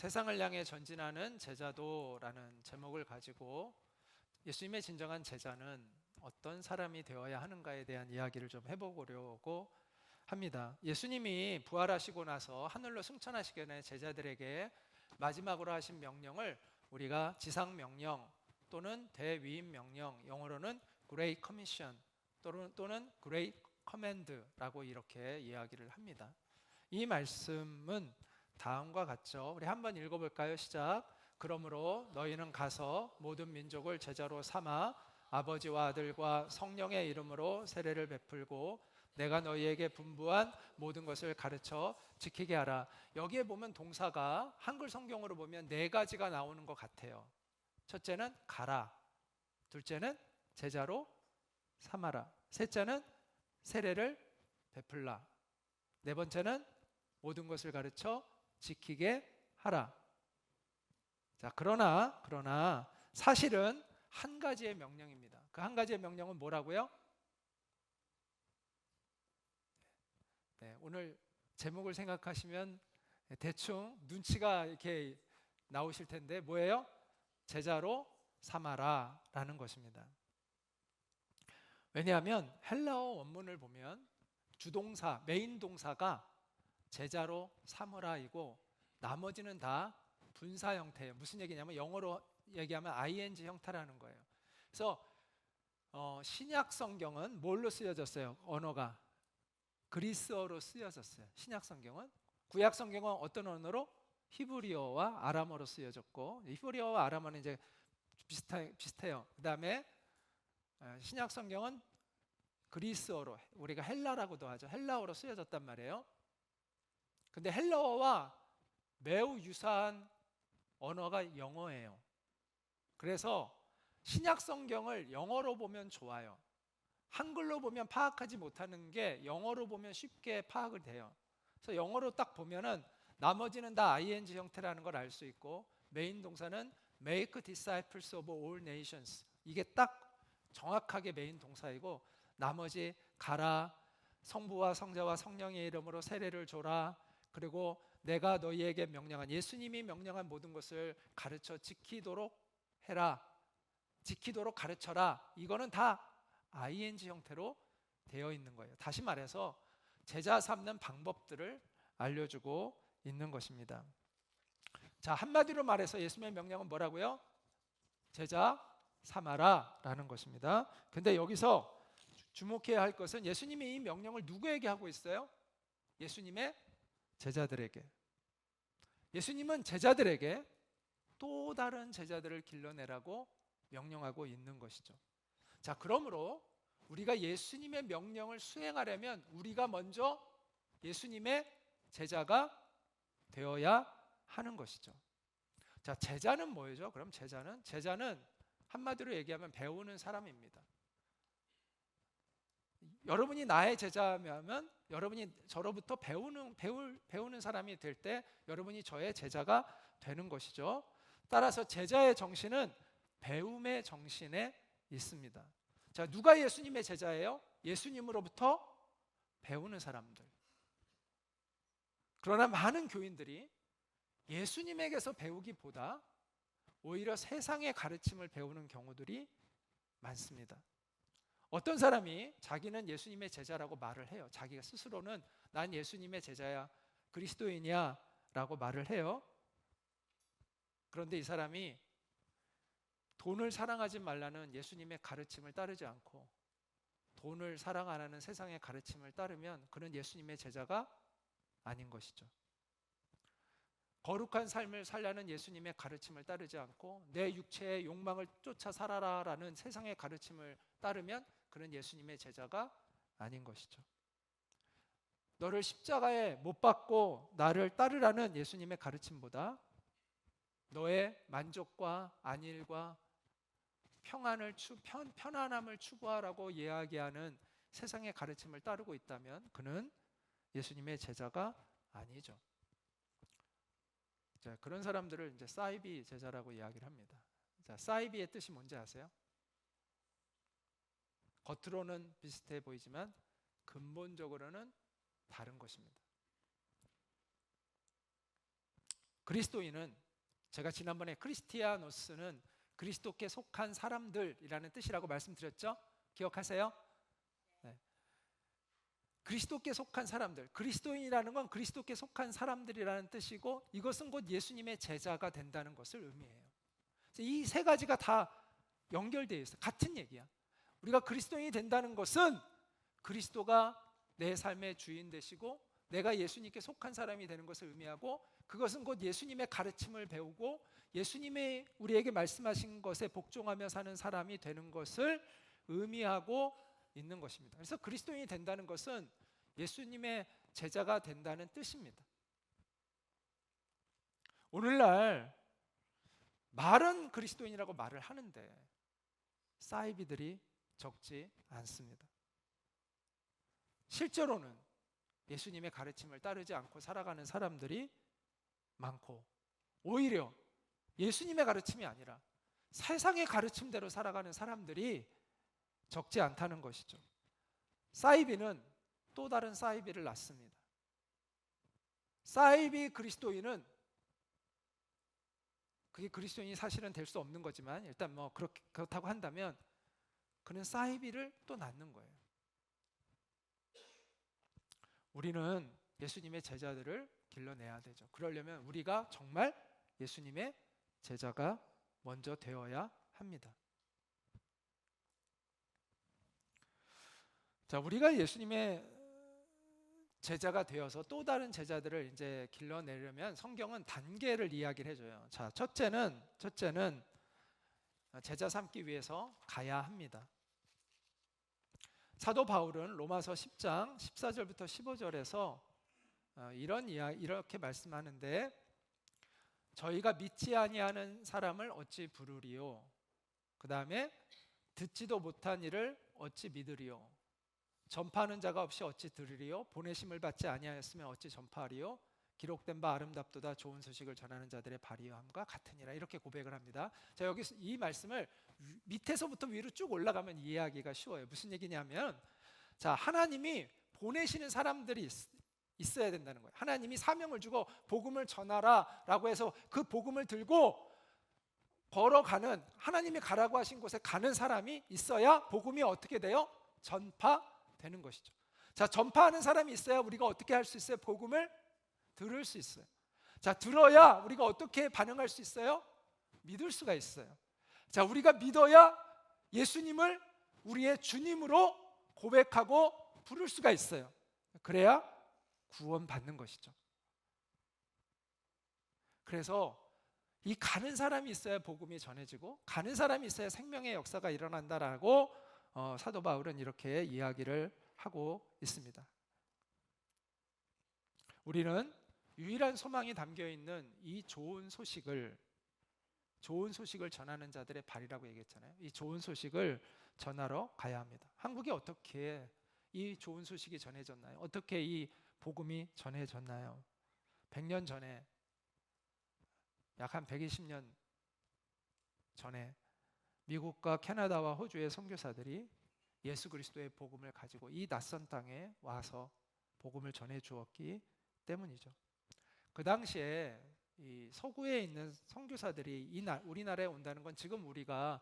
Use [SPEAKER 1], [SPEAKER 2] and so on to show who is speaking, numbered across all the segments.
[SPEAKER 1] 세상을 향해 전진하는 제자도라는 제목을 가지고 예수님의 진정한 제자는 어떤 사람이 되어야 하는가에 대한 이야기를 좀 해보려고 합니다. 예수님이 부활하시고 나서 하늘로 승천하시기 전에 제자들에게 마지막으로 하신 명령을 우리가 지상명령 또는 대위임명령, 영어로는 Great Commission 또는 Great Command라고 이렇게 이야기를 합니다. 이 말씀은 다음과 같죠. 우리 한번 읽어볼까요? 시작. 그러므로 너희는 가서 모든 민족을 제자로 삼아 아버지와 아들과 성령의 이름으로 세례를 베풀고 내가 너희에게 분부한 모든 것을 가르쳐 지키게 하라. 여기에 보면 동사가 한글 성경으로 보면 네 가지가 나오는 것 같아요. 첫째는 가라, 둘째는 제자로 삼아라, 셋째는 세례를 베풀라, 네 번째는 모든 것을 가르쳐 지키게 하라. 자, 그러나 사실은 한 가지의 명령입니다. 그 한 가지의 명령은 뭐라고요? 네, 오늘 제목을 생각하시면 대충 눈치가 이렇게 나오실 텐데 뭐예요? 제자로 삼아라 라는 것입니다. 왜냐하면 헬라어 원문을 보면 주동사, 메인 동사가 제자로 삼으라이고 나머지는 다 분사 형태예요. 무슨 얘기냐면 영어로 얘기하면 ing 형태라는 거예요. 그래서 신약 성경은 뭘로 쓰여졌어요? 언어가 그리스어로 쓰여졌어요. 신약 성경은. 구약 성경은 어떤 언어로? 히브리어와 아람어로 쓰여졌고, 히브리어와 아람어는 이제 비슷해요. 그 다음에 신약 성경은 그리스어로, 우리가 헬라라고도 하죠. 헬라어로 쓰여졌단 말이에요. 근데 헬라어와 매우 유사한 언어가 영어예요. 그래서 신약 성경을 영어로 보면 좋아요. 한글로 보면 파악하지 못하는 게 영어로 보면 쉽게 파악을 돼요. 그래서 영어로 딱 보면은 나머지는 다 ing 형태라는 걸 알 수 있고, 메인 동사는 make disciples of all nations, 이게 딱 정확하게 메인 동사이고, 나머지 가라, 성부와 성자와 성령의 이름으로 세례를 줘라, 그리고 내가 너희에게 명령한, 예수님이 명령한 모든 것을 가르쳐 지키도록 해라, 지키도록 가르쳐라, 이거는 다 ing 형태로 되어 있는 거예요. 다시 말해서 제자 삼는 방법들을 알려주고 있는 것입니다. 자, 한마디로 말해서 예수님의 명령은 뭐라고요? 제자 삼아라 라는 것입니다. 근데 여기서 주목해야 할 것은 예수님이 이 명령을 누구에게 하고 있어요? 예수님의 제자들에게. 예수님은 제자들에게 또 다른 제자들을 길러내라고 명령하고 있는 것이죠. 자, 그러므로 우리가 예수님의 명령을 수행하려면 우리가 먼저 예수님의 제자가 되어야 하는 것이죠. 자, 제자는 뭐죠? 그럼 제자는 한마디로 얘기하면 배우는 사람입니다. 여러분이 나의 제자면 여러분이 저로부터 배우는 사람이 될 때 여러분이 저의 제자가 되는 것이죠. 따라서 제자의 정신은 배움의 정신에 있습니다. 자, 누가 예수님의 제자예요? 예수님으로부터 배우는 사람들. 그러나 많은 교인들이 예수님에게서 배우기보다 오히려 세상의 가르침을 배우는 경우들이 많습니다. 어떤 사람이 자기는 예수님의 제자라고 말을 해요. 자기가 스스로는 난 예수님의 제자야, 그리스도인이야 라고 말을 해요. 그런데 이 사람이 돈을 사랑하지 말라는 예수님의 가르침을 따르지 않고 돈을 사랑 안 하는 세상의 가르침을 따르면 그는 예수님의 제자가 아닌 것이죠. 거룩한 삶을 살라는 예수님의 가르침을 따르지 않고 내 육체의 욕망을 쫓아 살아라라는 세상의 가르침을 따르면 그는 예수님의 제자가 아닌 것이죠. 너를 십자가에 못 박고 나를 따르라는 예수님의 가르침보다 너의 만족과 안일과 편안함을 추구하라고 이야기하는 세상의 가르침을 따르고 있다면 그는 예수님의 제자가 아니죠. 자, 그런 사람들을 이제 사이비 제자라고 이야기를 합니다. 자, 사이비의 뜻이 뭔지 아세요? 겉으로는 비슷해 보이지만 근본적으로는 다른 것입니다. 그리스도인은, 제가 지난번에 크리스티아노스는 그리스도께 속한 사람들이라는 뜻이라고 말씀드렸죠? 기억하세요? 네. 그리스도께 속한 사람들, 그리스도인이라는 건 그리스도께 속한 사람들이라는 뜻이고, 이것은 곧 예수님의 제자가 된다는 것을 의미해요. 이 세 가지가 다 연결되어 있어요. 같은 얘기야. 우리가 그리스도인이 된다는 것은 그리스도가 내 삶의 주인 되시고 내가 예수님께 속한 사람이 되는 것을 의미하고, 그것은 곧 예수님의 가르침을 배우고 예수님의 우리에게 말씀하신 것에 복종하며 사는 사람이 되는 것을 의미하고 있는 것입니다. 그래서 그리스도인이 된다는 것은 예수님의 제자가 된다는 뜻입니다. 오늘날 말은 그리스도인이라고 말을 하는데 사이비들이 적지 않습니다. 실제로는 예수님의 가르침을 따르지 않고 살아가는 사람들이 많고, 오히려 예수님의 가르침이 아니라 세상의 가르침대로 살아가는 사람들이 적지 않다는 것이죠. 사이비는 또 다른 사이비를 낳습니다. 사이비 그리스도인은, 그게 그리스도인이 사실은 될 수 없는 거지만 일단 뭐 그렇다고 한다면 그는 사이비를 또 낳는 거예요. 우리는 예수님의 제자들을 길러내야 되죠. 그러려면 우리가 정말 예수님의 제자가 먼저 되어야 합니다. 자, 우리가 예수님의 제자가 되어서 또 다른 제자들을 이제 길러내려면 성경은 단계를 이야기를 해줘요. 자, 첫째는 제자 삼기 위해서 가야 합니다. 사도 바울은 로마서 10장 14절부터 15절에서 이렇게 말씀하는데, 저희가 믿지 아니하는 사람을 어찌 부르리요? 그 다음에 듣지도 못한 이를 어찌 믿으리요? 전파하는 자가 없이 어찌 들으리요? 보내심을 받지 아니하였으면 어찌 전파하리요? 기록된 바 아름답도다 좋은 소식을 전하는 자들의 발의함과 같으니라. 이렇게 고백을 합니다. 자, 여기서 이 말씀을 밑에서부터 위로 쭉 올라가면 이해하기가 쉬워요. 무슨 얘기냐면, 자, 하나님이 보내시는 사람들이 있어야 된다는 거예요. 하나님이 사명을 주고 복음을 전하라 라고 해서 그 복음을 들고 걸어가는, 하나님이 가라고 하신 곳에 가는 사람이 있어야 복음이 어떻게 돼요? 전파되는 것이죠. 자, 전파하는 사람이 있어야 우리가 어떻게 할 수 있어요? 복음을 들을 수 있어요. 자, 들어야 우리가 어떻게 반응할 수 있어요? 믿을 수가 있어요. 자, 우리가 믿어야 예수님을 우리의 주님으로 고백하고 부를 수가 있어요. 그래야 구원받는 것이죠. 그래서 이 가는 사람이 있어야 복음이 전해지고 가는 사람이 있어야 생명의 역사가 일어난다라고 사도 바울은 이렇게 이야기를 하고 있습니다. 우리는 유일한 소망이 담겨있는 이 좋은 소식을 전하는 자들의 발이라고 얘기했잖아요. 이 좋은 소식을 전하러 가야 합니다. 한국에 어떻게 이 좋은 소식이 전해졌나요? 어떻게 이 복음이 전해졌나요? 100년 전에, 약 한 120년 전에 미국과 캐나다와 호주의 선교사들이 예수 그리스도의 복음을 가지고 이 낯선 땅에 와서 복음을 전해 주었기 때문이죠. 그 당시에 이 서구에 있는 선교사들이 우리나라에 온다는 건 지금 우리가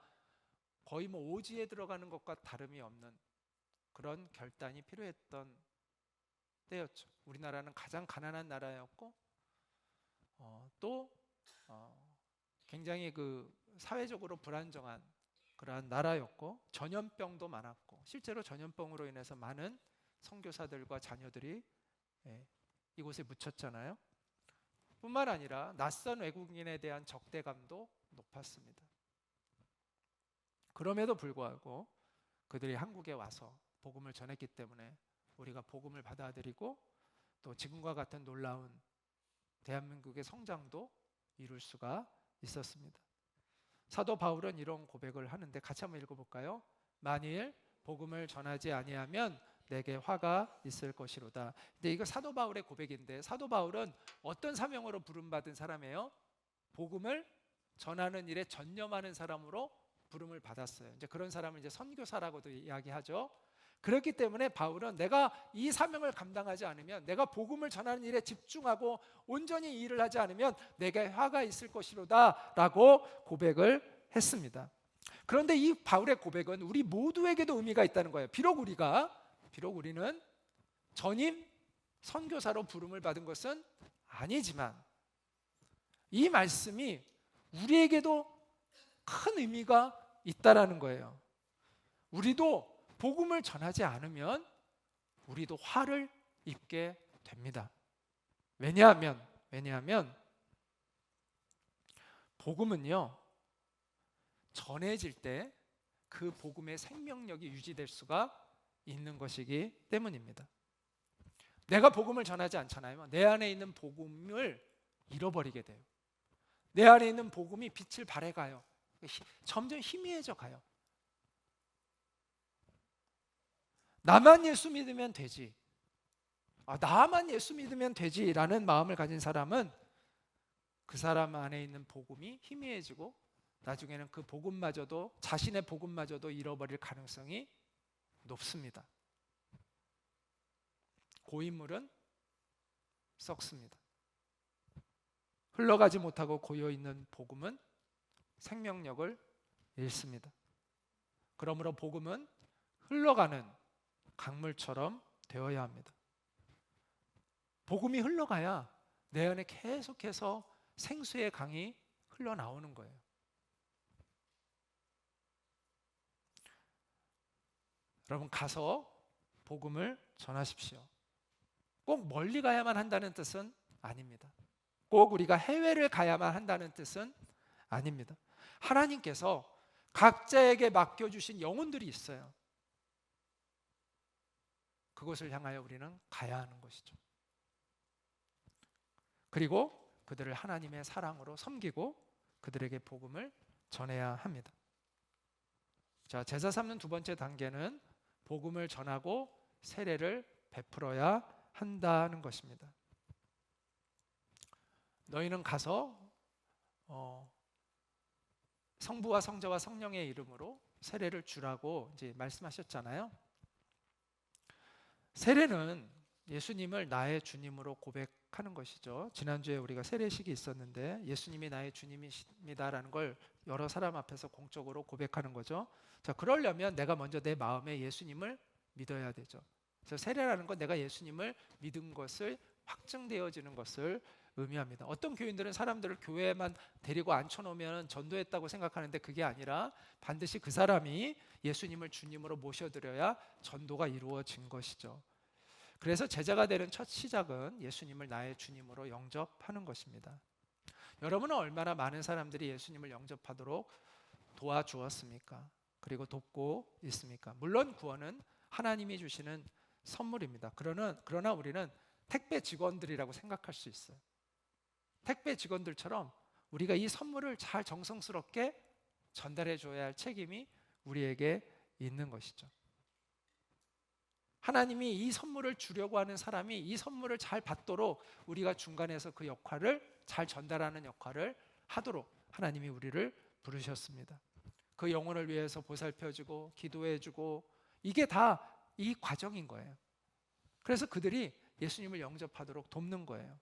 [SPEAKER 1] 거의 뭐 오지에 들어가는 것과 다름이 없는 그런 결단이 필요했던 때였죠. 우리나라는 가장 가난한 나라였고 또 굉장히 그 사회적으로 불안정한 그러한 나라였고, 전염병도 많았고, 실제로 전염병으로 인해서 많은 선교사들과 자녀들이 이곳에 묻혔잖아요. 뿐만 아니라 낯선 외국인에 대한 적대감도 높았습니다. 그럼에도 불구하고 그들이 한국에 와서 복음을 전했기 때문에 우리가 복음을 받아들이고 또 지금과 같은 놀라운 대한민국의 성장도 이룰 수가 있었습니다. 사도 바울은 이런 고백을 하는데 같이 한번 읽어볼까요? 만일 복음을 전하지 아니하면 내게 화가 있을 것이로다. 근데 이거 사도 바울의 고백인데, 사도 바울은 어떤 사명으로 부름받은 사람이에요? 복음을 전하는 일에 전념하는 사람으로 부름을 받았어요. 이제 그런 사람을 이제 선교사라고도 이야기하죠. 그렇기 때문에 바울은 내가 이 사명을 감당하지 않으면, 내가 복음을 전하는 일에 집중하고 온전히 이 일을 하지 않으면 내게 화가 있을 것이로다 라고 고백을 했습니다. 그런데 이 바울의 고백은 우리 모두에게도 의미가 있다는 거예요. 비록 우리는 전임 선교사로 부름을 받은 것은 아니지만 이 말씀이 우리에게도 큰 의미가 있다라는 거예요. 우리도 복음을 전하지 않으면 우리도 화를 입게 됩니다. 왜냐하면 복음은요, 전해질 때 그 복음의 생명력이 유지될 수가 있는 것이기 때문입니다. 내가 복음을 전하지 않잖아요. 내 안에 있는 복음을 잃어버리게 돼요. 내 안에 있는 복음이 빛을 발해가요. 점점 희미해져 가요. 나만 예수 믿으면 되지, 나만 예수 믿으면 되지라는 마음을 가진 사람은 그 사람 안에 있는 복음이 희미해지고 나중에는 그 복음마저도, 자신의 복음마저도 잃어버릴 가능성이 높습니다. 고인물은 썩습니다. 흘러가지 못하고 고여있는 복음은 생명력을 잃습니다. 그러므로 복음은 흘러가는 강물처럼 되어야 합니다. 복음이 흘러가야 내 안에 계속해서 생수의 강이 흘러나오는 거예요. 여러분, 가서 복음을 전하십시오. 꼭 멀리 가야만 한다는 뜻은 아닙니다. 꼭 우리가 해외를 가야만 한다는 뜻은 아닙니다. 하나님께서 각자에게 맡겨주신 영혼들이 있어요. 그곳을 향하여 우리는 가야 하는 것이죠. 그리고 그들을 하나님의 사랑으로 섬기고 그들에게 복음을 전해야 합니다. 자, 제사 삼는 두 번째 단계는 복음을 전하고 세례를 베풀어야 한다는 것입니다. 너희는 가서 성부와 성자와 성령의 이름으로 세례를 주라고 이제 말씀하셨잖아요. 세례는 예수님을 나의 주님으로 고백하는 것이죠. 지난주에 우리가 세례식이 있었는데 예수님이 나의 주님이십니다라는 걸 여러 사람 앞에서 공적으로 고백하는 거죠. 자, 그러려면 내가 먼저 내 마음에 예수님을 믿어야 되죠. 그래서 세례라는 건 내가 예수님을 믿은 것을 확증되어지는 것을 의미합니다. 어떤 교인들은 사람들을 교회에만 데리고 앉혀놓으면 전도했다고 생각하는데 그게 아니라 반드시 그 사람이 예수님을 주님으로 모셔드려야 전도가 이루어진 것이죠. 그래서 제자가 되는 첫 시작은 예수님을 나의 주님으로 영접하는 것입니다. 여러분은 얼마나 많은 사람들이 예수님을 영접하도록 도와주었습니까? 그리고 돕고 있습니까? 물론 구원은 하나님이 주시는 선물입니다. 그러나 우리는 택배 직원들이라고 생각할 수 있어요. 택배 직원들처럼 우리가 이 선물을 잘 정성스럽게 전달해 줘야 할 책임이 우리에게 있는 것이죠. 하나님이 이 선물을 주려고 하는 사람이 이 선물을 잘 받도록 우리가 중간에서 그 역할을 잘 전달하는 역할을 하도록 하나님이 우리를 부르셨습니다. 그 영혼을 위해서 보살펴주고 기도해주고 이게 다 이 과정인 거예요. 그래서 그들이 예수님을 영접하도록 돕는 거예요.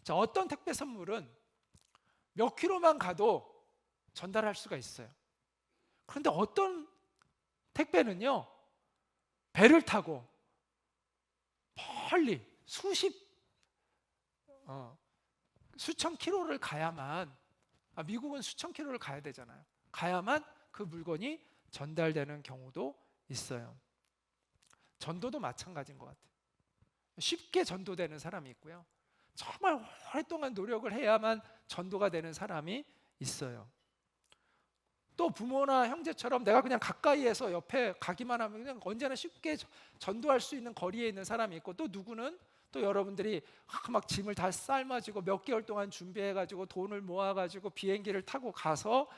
[SPEAKER 1] 자, 어떤 택배 선물은 몇 킬로만 가도 전달할 수가 있어요. 그런데 어떤 택배는요, 배를 타고 멀리 수천 킬로를 가야만, 미국은 수천 킬로를 가야 되잖아요. 가야만 그 물건이 전달되는 경우도 있어요. 전도도 마찬가지인 것 같아요. 쉽게 전도되는 사람이 있고요, 정말 오랫동안 노력을 해야만 전도가 되는 사람이 있어요. 또 부모나 형제처럼 내가 그냥 가까이에서 옆에 가기만 하면 그냥 언제나 쉽게 전도할 수 있는 거리에 있는 사람이 있고, 또 누구는 또 여러분들이 막 짐을 다 삶아지고 몇 개월 동안 준비해가지고 돈을 모아가지고 비행기를 타고 가서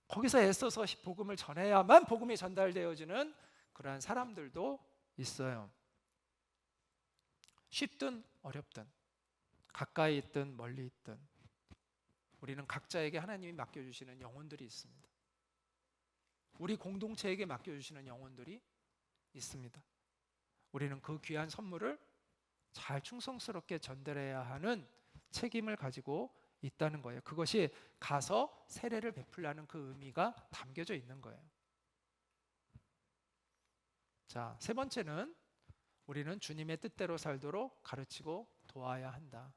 [SPEAKER 1] 거기서 애써서 복음을 전해야만 복음이 전달되어지는 그러한 사람들도 있어요. 쉽든 어렵든 가까이 있든 멀리 있든 우리는 각자에게 하나님이 맡겨주시는 영혼들이 있습니다. 우리 공동체에게 맡겨주시는 영혼들이 있습니다. 우리는 그 귀한 선물을 잘 충성스럽게 전달해야 하는 책임을 가지고 있다는 거예요. 그것이 가서 세례를 베풀라는 그 의미가 담겨져 있는 거예요. 자, 세 번째는 우리는 주님의 뜻대로 살도록 가르치고 도와야 한다.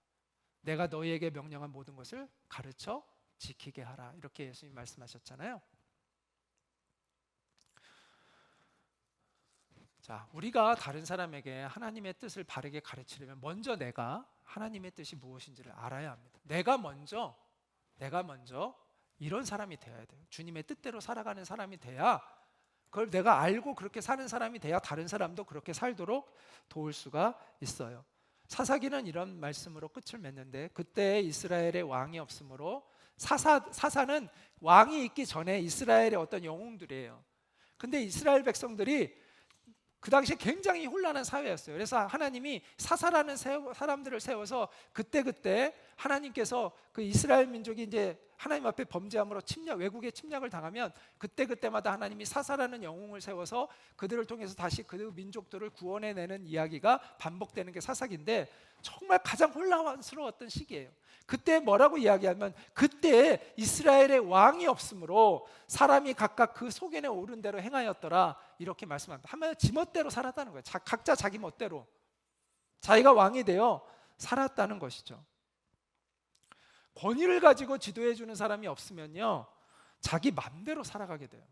[SPEAKER 1] 내가 너희에게 명령한 모든 것을 가르쳐 지키게 하라. 이렇게 예수님 말씀하셨잖아요. 자, 우리가 다른 사람에게 하나님의 뜻을 바르게 가르치려면 먼저 내가 하나님의 뜻이 무엇인지를 알아야 합니다. 내가 먼저 이런 사람이 되어야 돼요. 주님의 뜻대로 살아가는 사람이 돼야, 그걸 내가 알고 그렇게 사는 사람이 돼야 다른 사람도 그렇게 살도록 도울 수가 있어요. 사사기는 이런 말씀으로 끝을 맺는데, 그때 이스라엘에 왕이 없으므로 사사는 왕이 있기 전에 이스라엘의 어떤 영웅들이에요. 근데 이스라엘 백성들이 그 당시에 굉장히 혼란한 사회였어요. 그래서 하나님이 사사라는 사람들을 세워서 그때 하나님께서 그 이스라엘 민족이 이제 하나님 앞에 범죄함으로 외국의 침략을 당하면 그때마다 하나님이 사사라는 영웅을 세워서 그들을 통해서 다시 그 민족들을 구원해내는 이야기가 반복되는 게 사사기인데, 정말 가장 혼란스러웠던 시기예요. 그때 뭐라고 이야기하면, 그때 이스라엘의 왕이 없으므로 사람이 각각 그 소견에 오른 대로 행하였더라, 이렇게 말씀합니다. 한마디로 지멋대로 살았다는 거예요. 각자 자기 멋대로 자기가 왕이 되어 살았다는 것이죠. 권위를 가지고 지도해 주는 사람이 없으면요, 자기 맘대로 살아가게 돼요.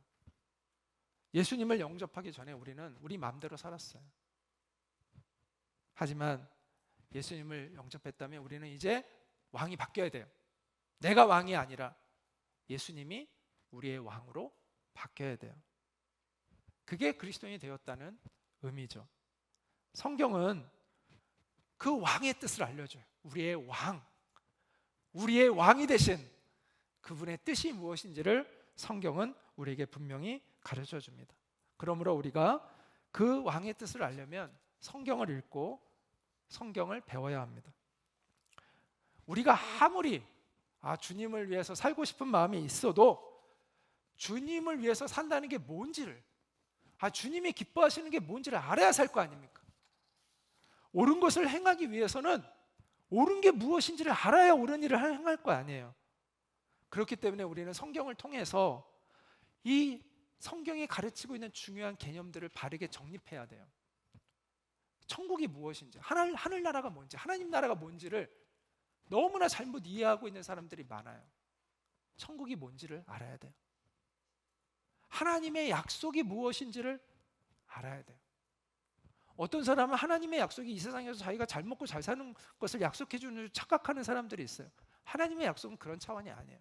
[SPEAKER 1] 예수님을 영접하기 전에 우리는 우리 맘대로 살았어요. 하지만 예수님을 영접했다면 우리는 이제 왕이 바뀌어야 돼요. 내가 왕이 아니라 예수님이 우리의 왕으로 바뀌어야 돼요. 그게 그리스도인이 되었다는 의미죠. 성경은 그 왕의 뜻을 알려줘요. 우리의 왕이 되신 그분의 뜻이 무엇인지를 성경은 우리에게 분명히 가르쳐 줍니다. 그러므로 우리가 그 왕의 뜻을 알려면 성경을 읽고 성경을 배워야 합니다. 우리가 아무리 주님을 위해서 살고 싶은 마음이 있어도 주님을 위해서 산다는 게 뭔지를, 주님이 기뻐하시는 게 뭔지를 알아야 살 거 아닙니까? 옳은 것을 행하기 위해서는 옳은 게 무엇인지를 알아야 옳은 일을 행할 거 아니에요. 그렇기 때문에 우리는 성경을 통해서 이 성경이 가르치고 있는 중요한 개념들을 바르게 정립해야 돼요. 천국이 무엇인지, 하늘나라가 뭔지, 하나님 나라가 뭔지를 너무나 잘못 이해하고 있는 사람들이 많아요. 천국이 뭔지를 알아야 돼요. 하나님의 약속이 무엇인지를 알아야 돼요. 어떤 사람은 하나님의 약속이 이 세상에서 자기가 잘 먹고 잘 사는 것을 약속해 주는 줄 착각하는 사람들이 있어요. 하나님의 약속은 그런 차원이 아니에요.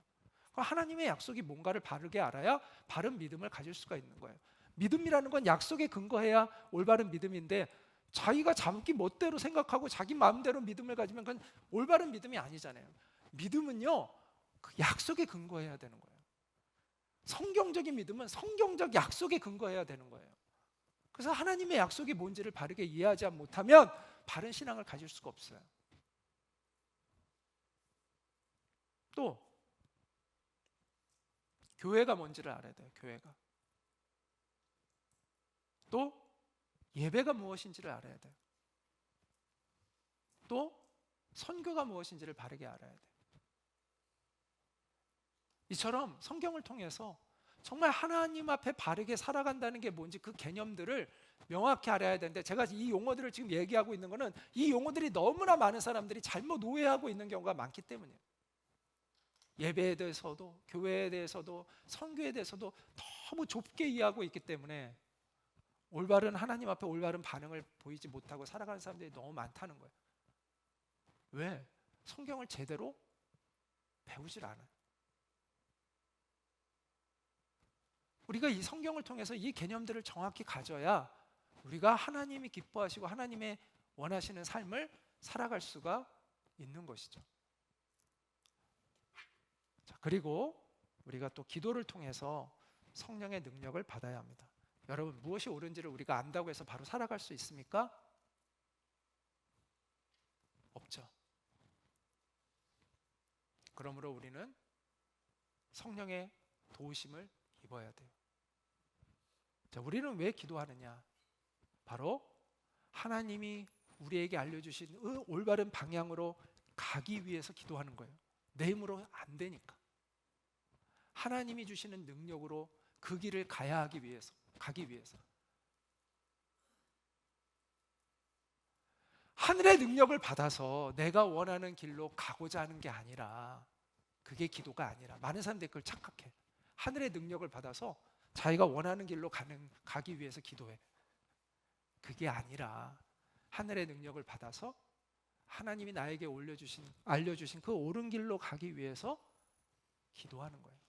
[SPEAKER 1] 하나님의 약속이 뭔가를 바르게 알아야 바른 믿음을 가질 수가 있는 거예요. 믿음이라는 건 약속에 근거해야 올바른 믿음인데, 자기가 자기 멋대로 생각하고 자기 마음대로 믿음을 가지면 그건 올바른 믿음이 아니잖아요. 믿음은요, 그 약속에 근거해야 되는 거예요. 성경적인 믿음은 성경적 약속에 근거해야 되는 거예요. 그래서 하나님의 약속이 뭔지를 바르게 이해하지 못하면 바른 신앙을 가질 수가 없어요. 또 교회가 뭔지를 알아야 돼요. 교회가. 또 예배가 무엇인지를 알아야 돼요. 또 선교가 무엇인지를 바르게 알아야 돼요. 이처럼 성경을 통해서 정말 하나님 앞에 바르게 살아간다는 게 뭔지 그 개념들을 명확히 알아야 되는데, 제가 이 용어들을 지금 얘기하고 있는 거는 이 용어들이 너무나 많은 사람들이 잘못 오해하고 있는 경우가 많기 때문이에요. 예배에 대해서도 교회에 대해서도 선교에 대해서도 너무 좁게 이해하고 있기 때문에 올바른 하나님 앞에 올바른 반응을 보이지 못하고 살아가는 사람들이 너무 많다는 거예요. 왜? 성경을 제대로 배우질 않아요. 우리가 이 성경을 통해서 이 개념들을 정확히 가져야 우리가 하나님이 기뻐하시고 하나님의 원하시는 삶을 살아갈 수가 있는 것이죠. 자, 그리고 우리가 또 기도를 통해서 성령의 능력을 받아야 합니다. 여러분, 무엇이 옳은지를 우리가 안다고 해서 바로 살아갈 수 있습니까? 없죠. 그러므로 우리는 성령의 도우심을 입어야 돼요. 자, 우리는 왜 기도하느냐? 바로 하나님이 우리에게 알려주신 올바른 방향으로 가기 위해서 기도하는 거예요. 내 힘으로 안 되니까. 하나님이 주시는 능력으로 그 길을 가기 위해서. 하늘의 능력을 받아서 내가 원하는 길로 가고자 하는 게 아니라, 그게 기도가 아니라, 많은 사람들이 그걸 착각해. 하늘의 능력을 받아서 자기가 원하는 길로 가기 위해서 기도해. 그게 아니라 하늘의 능력을 받아서 하나님이 나에게 알려주신 그 옳은 길로 가기 위해서 기도하는 거예요.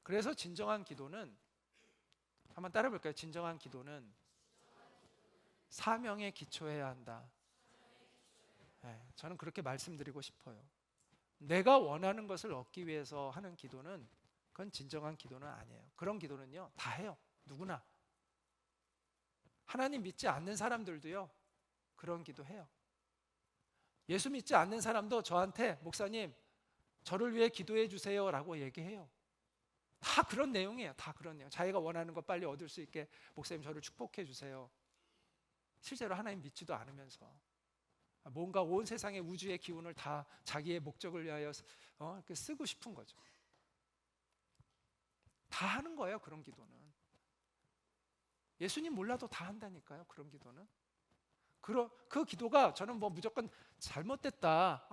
[SPEAKER 1] 그래서 진정한 기도는, 한번 따라 볼까요? 진정한 기도는 사명에 기초해야 한다. 네, 저는 그렇게 말씀드리고 싶어요. 내가 원하는 것을 얻기 위해서 하는 기도는, 그건 진정한 기도는 아니에요. 그런 기도는요, 다 해요. 누구나. 하나님 믿지 않는 사람들도요, 그런 기도 해요. 예수 믿지 않는 사람도 저한테, 목사님, 저를 위해 기도해 주세요 라고 얘기해요. 다 그런 내용이에요. 다 그런 내용. 자기가 원하는 거 빨리 얻을 수 있게 목사님 저를 축복해 주세요. 실제로 하나님 믿지도 않으면서 뭔가 온 세상의 우주의 기운을 다 자기의 목적을 위하여 쓰고 싶은 거죠. 다 하는 거예요. 그런 기도는. 예수님 몰라도 다 한다니까요. 그런 기도는. 그 기도가 저는 무조건 잘못됐다,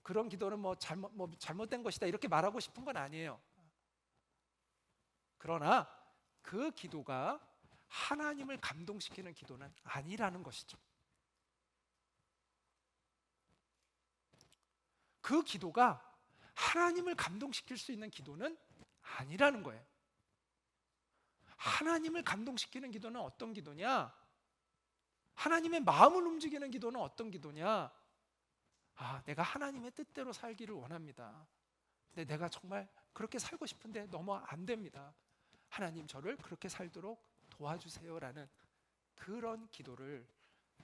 [SPEAKER 1] 그런 기도는 잘못된 것이다, 이렇게 말하고 싶은 건 아니에요. 그러나 그 기도가 하나님을 감동시키는 기도는 아니라는 것이죠. 그 기도가 하나님을 감동시킬 수 있는 기도는 아니라는 거예요. 하나님을 감동시키는 기도는 어떤 기도냐? 하나님의 마음을 움직이는 기도는 어떤 기도냐? 내가 하나님의 뜻대로 살기를 원합니다. 근데 내가 정말 그렇게 살고 싶은데 너무 안 됩니다. 하나님, 저를 그렇게 살도록 도와주세요라는 그런 기도를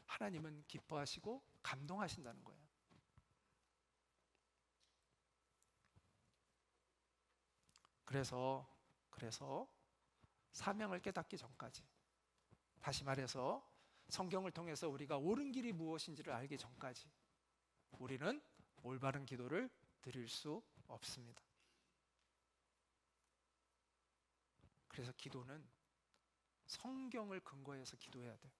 [SPEAKER 1] 하나님은 기뻐하시고 감동하신다는 거예요. 그래서 사명을 깨닫기 전까지, 다시 말해서 성경을 통해서 우리가 옳은 길이 무엇인지를 알기 전까지 우리는 올바른 기도를 드릴 수 없습니다. 그래서 기도는 성경을 근거해서 기도해야 돼요.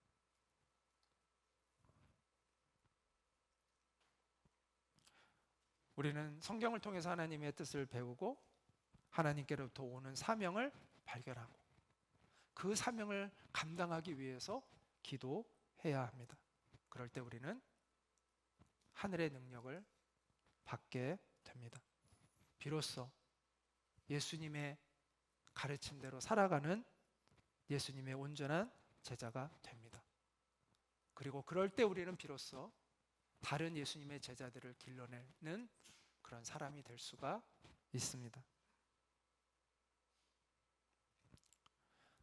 [SPEAKER 1] 우리는 성경을 통해서 하나님의 뜻을 배우고 하나님께로부터 오는 사명을 발견하고 그 사명을 감당하기 위해서 기도해야 합니다. 그럴 때 우리는 하늘의 능력을 받게 됩니다. 비로소 예수님의 가르침대로 살아가는 예수님의 온전한 제자가 됩니다. 그리고 그럴 때 우리는 비로소 다른 예수님의 제자들을 길러내는 그런 사람이 될 수가 있습니다.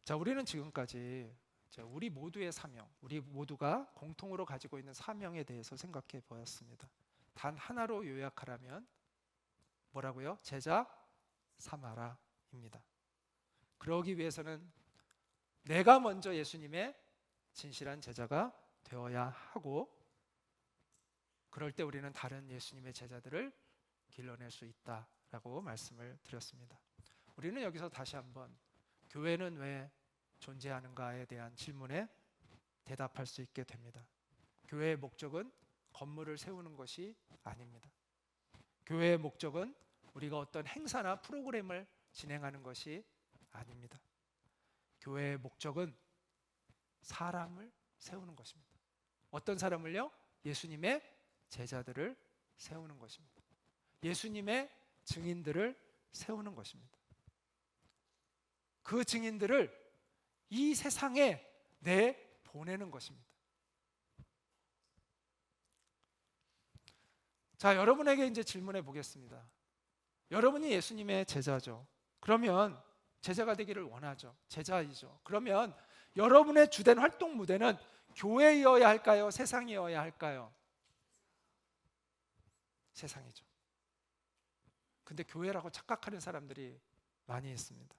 [SPEAKER 1] 자, 우리는 지금까지 우리 모두의 사명, 우리 모두가 공통으로 가지고 있는 사명에 대해서 생각해 보았습니다. 단 하나로 요약하라면 뭐라고요? 제자 삼아라입니다. 그러기 위해서는 내가 먼저 예수님의 진실한 제자가 되어야 하고, 그럴 때 우리는 다른 예수님의 제자들을 길러낼 수 있다라고 말씀을 드렸습니다. 우리는 여기서 다시 한번 교회는 왜 존재하는가에 대한 질문에 대답할 수 있게 됩니다. 교회의 목적은 건물을 세우는 것이 아닙니다. 교회의 목적은 우리가 어떤 행사나 프로그램을 진행하는 것이 아닙니다. 교회의 목적은 사람을 세우는 것입니다. 어떤 사람을요? 예수님의 제자들을 세우는 것입니다. 예수님의 증인들을 세우는 것입니다. 그 증인들을 이 세상에 내보내는 것입니다. 자, 여러분에게 이제 질문해 보겠습니다. 여러분이 예수님의 제자죠. 그러면 제자가 되기를 원하죠. 제자이죠. 그러면 여러분의 주된 활동 무대는 교회이어야 할까요? 세상이어야 할까요? 세상이죠. 근데 교회라고 착각하는 사람들이 많이 있습니다.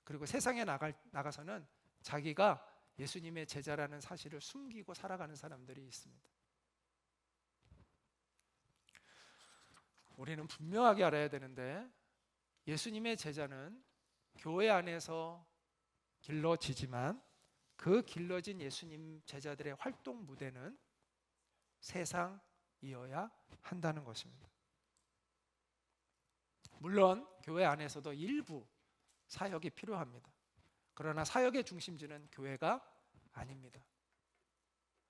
[SPEAKER 1] 그리고 세상에 나가서는 자기가 예수님의 제자라는 사실을 숨기고 살아가는 사람들이 있습니다. 우리는 분명하게 알아야 되는데 예수님의 제자는 교회 안에서 길러지지만 그 길러진 예수님 제자들의 활동 무대는 세상이어야 한다는 것입니다. 물론 교회 안에서도 일부 사역이 필요합니다. 그러나 사역의 중심지는 교회가 아닙니다.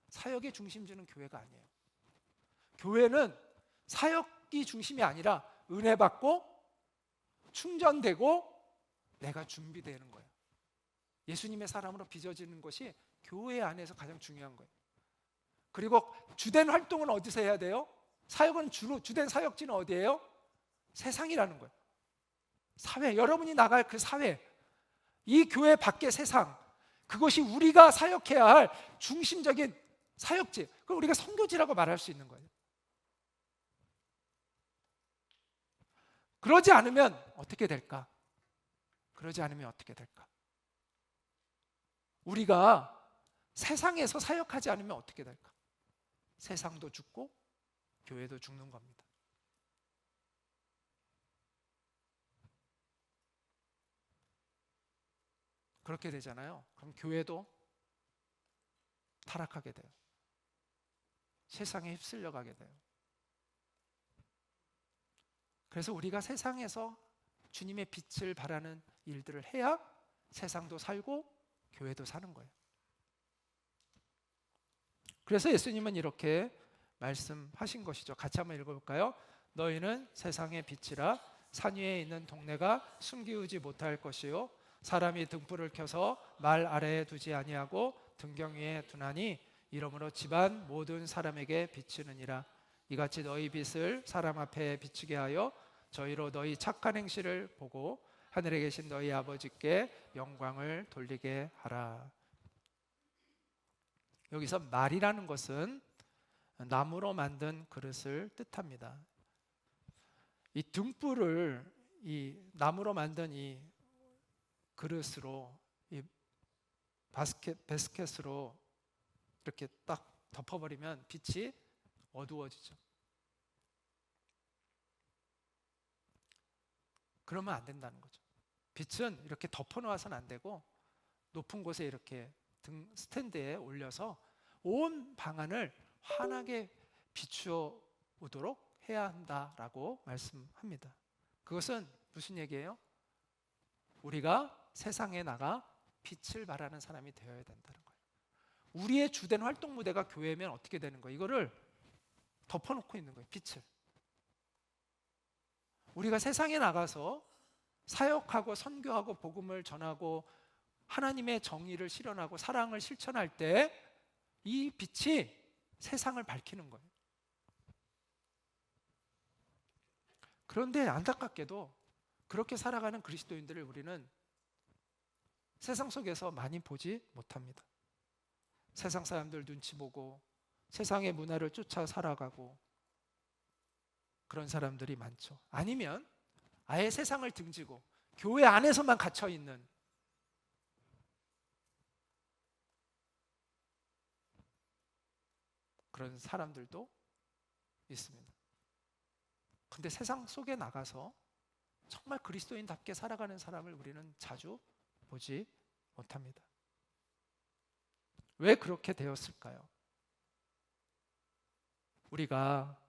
[SPEAKER 1] 사역의 중심지는 교회가 아니에요. 교회는 사역이 중심이 아니라 은혜 받고 충전되고 내가 준비되는 거예요. 예수님의 사람으로 빚어지는 것이 교회 안에서 가장 중요한 거예요. 그리고 주된 활동은 어디서 해야 돼요? 사역은 주된 사역지는 어디예요? 세상이라는 거예요. 사회, 여러분이 나갈 그 사회, 이 교회 밖의 세상, 그것이 우리가 사역해야 할 중심적인 사역지, 그걸 우리가 선교지라고 말할 수 있는 거예요. 그러지 않으면 어떻게 될까? 그러지 않으면 어떻게 될까? 우리가 세상에서 사역하지 않으면 어떻게 될까? 세상도 죽고 교회도 죽는 겁니다. 그렇게 되잖아요. 그럼 교회도 타락하게 돼요. 세상에 휩쓸려 가게 돼요. 그래서 우리가 세상에서 주님의 빛을 발하는 일들을 해야 세상도 살고 교회도 사는 거예요. 그래서 예수님은 이렇게 말씀하신 것이죠. 같이 한번 읽어볼까요? 너희는 세상의 빛이라. 산 위에 있는 동네가 숨기우지 못할 것이요 사람이 등불을 켜서 말 아래에 두지 아니하고 등경 위에 두나니 이러므로 집안 모든 사람에게 비추느니라. 이같이 너희 빛을 사람 앞에 비추게 하여 저희로 너희 착한 행실을 보고 하늘에 계신 너희 아버지께 영광을 돌리게 하라. 여기서 말이라는 것은 나무로 만든 그릇을 뜻합니다. 이 등불을 이 나무로 만든 이 그릇으로, 이 바스켓으로 이렇게 딱 덮어버리면 빛이 어두워지죠. 그러면 안 된다는 거죠. 빛은 이렇게 덮어놓아서는 안 되고 높은 곳에 이렇게 등 스탠드에 올려서 온 방안을 환하게 비추어 오도록 해야 한다라고 말씀합니다. 그것은 무슨 얘기예요? 우리가 세상에 나가 빛을 발하는 사람이 되어야 된다는 거예요. 우리의 주된 활동 무대가 교회면 어떻게 되는 거예요? 이거를 덮어놓고 있는 거예요. 빛을. 우리가 세상에 나가서 사역하고 선교하고 복음을 전하고 하나님의 정의를 실현하고 사랑을 실천할 때 이 빛이 세상을 밝히는 거예요. 그런데 안타깝게도 그렇게 살아가는 그리스도인들을 우리는 세상 속에서 많이 보지 못합니다. 세상 사람들 눈치 보고 세상의 문화를 쫓아 살아가고 그런 사람들이 많죠. 아니면 아예 세상을 등지고 교회 안에서만 갇혀 있는 그런 사람들도 있습니다. 근데 세상 속에 나가서 정말 그리스도인답게 살아가는 사람을 우리는 자주 보지 못합니다. 왜 그렇게 되었을까요? 우리가